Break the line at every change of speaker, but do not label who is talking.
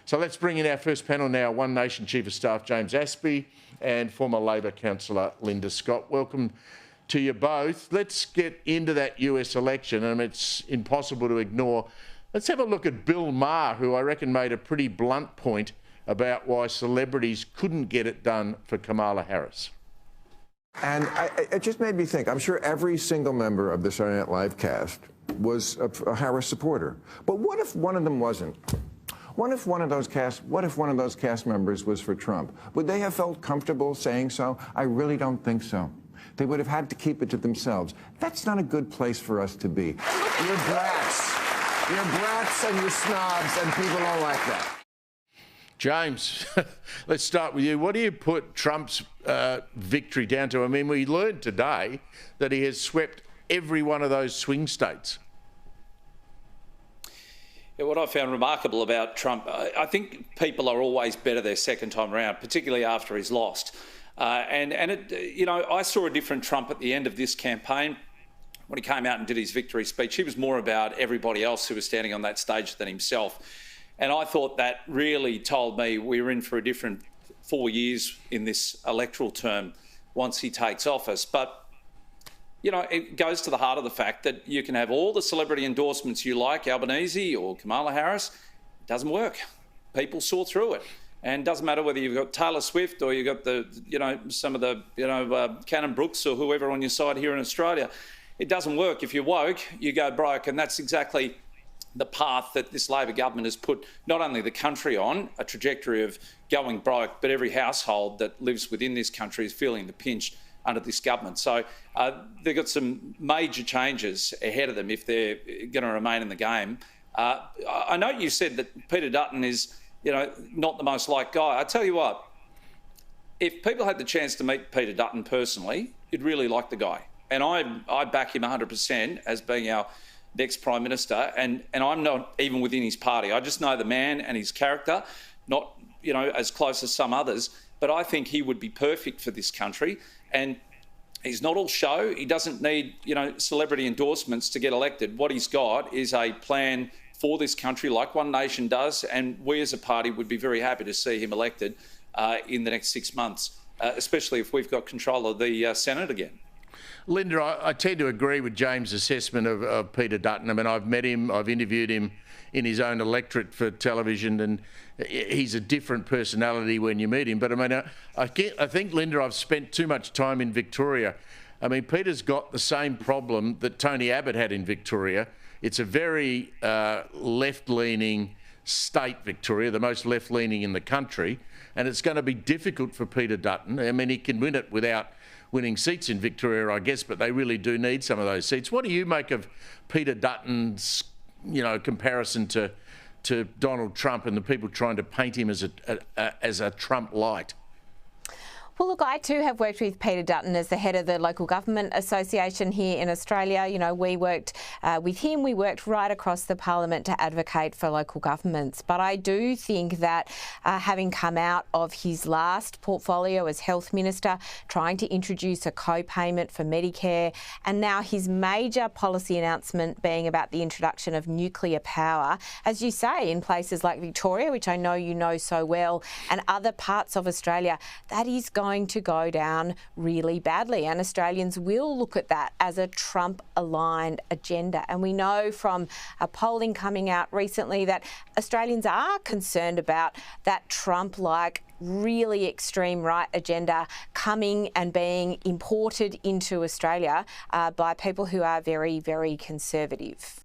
So let's bring in our first panel now, One Nation Chief of Staff James Aspey and former Labor councillor Linda Scott. Welcome to you both. Let's get into that US election. I mean, it's impossible to ignore. Let's have a look at Bill Maher, who I reckon made a pretty blunt point about why celebrities couldn't get it done for Kamala Harris.
And it just made me think, I'm sure every single member of the Saturday Night Live cast was a Harris supporter. But what if one of them wasn't? What if one of those cast members was for Trump? Would they have felt comfortable saying so? I really don't think so. They would have had to keep it to themselves. That's not a good place for us to be. You're brats. You're brats and you're snobs, and people don't like that.
James, let's start with you. What do you put Trump's victory down to? I mean, we learned today that he has swept every one of those swing states.
Yeah, what I found remarkable about Trump, I think people are always better their second time around, particularly after he's lost. I saw a different Trump at the end of this campaign. When he came out and did his victory speech, he was more about everybody else who was standing on that stage than himself. And I thought that really told me we're in for a different 4 years in this electoral term once he takes office. But, you know, it goes to the heart of the fact that you can have all the celebrity endorsements you like, Albanese or Kamala Harris, it doesn't work. People saw through it. And it doesn't matter whether you've got Taylor Swift or you've got some of the Cannon Brooks or whoever on your side here in Australia. It doesn't work. If you're woke, you go broke. And that's exactly the path that this Labor government has put not only the country on, a trajectory of going broke, but every household that lives within this country is feeling the pinch under this government. So they've got some major changes ahead of them if they're going to remain in the game. I know you said that Peter Dutton is, not the most liked guy. I tell you what, if people had the chance to meet Peter Dutton personally, you'd really like the guy. And I back him 100% as being our next Prime Minister, and I'm not even within his party. I just know the man and his character, not as close as some others, but I think he would be perfect for this country. And he's not all show. He doesn't need celebrity endorsements to get elected. What he's got is a plan for this country, like One Nation does, and we as a party would be very happy to see him elected in the next 6 months, especially if we've got control of the Senate again.
Linda, I tend to agree with James' assessment of Peter Dutton. I mean, I've met him, I've interviewed him in his own electorate for television, and he's a different personality when you meet him. But I mean, I think, Linda, I've spent too much time in Victoria. I mean, Peter's got the same problem that Tony Abbott had in Victoria. It's a very left-leaning state, Victoria, the most left-leaning in the country, and it's going to be difficult for Peter Dutton. I mean, he can win it without winning seats in Victoria, I guess, but they really do need some of those seats. What do you make of Peter Dutton's, comparison to Donald Trump and the people trying to paint him as a Trump light?
Well, look, I too have worked with Peter Dutton as the head of the Local Government Association here in Australia. We worked with him. We worked right across the parliament to advocate for local governments. But I do think that having come out of his last portfolio as Health Minister, trying to introduce a co-payment for Medicare, and now his major policy announcement being about the introduction of nuclear power, as you say, in places like Victoria, which I know you know so well, and other parts of Australia, that is going to go down really badly, and Australians will look at that as a Trump-aligned agenda. And we know from a polling coming out recently that Australians are concerned about that Trump-like really extreme right agenda coming and being imported into Australia by people who are very, very conservative.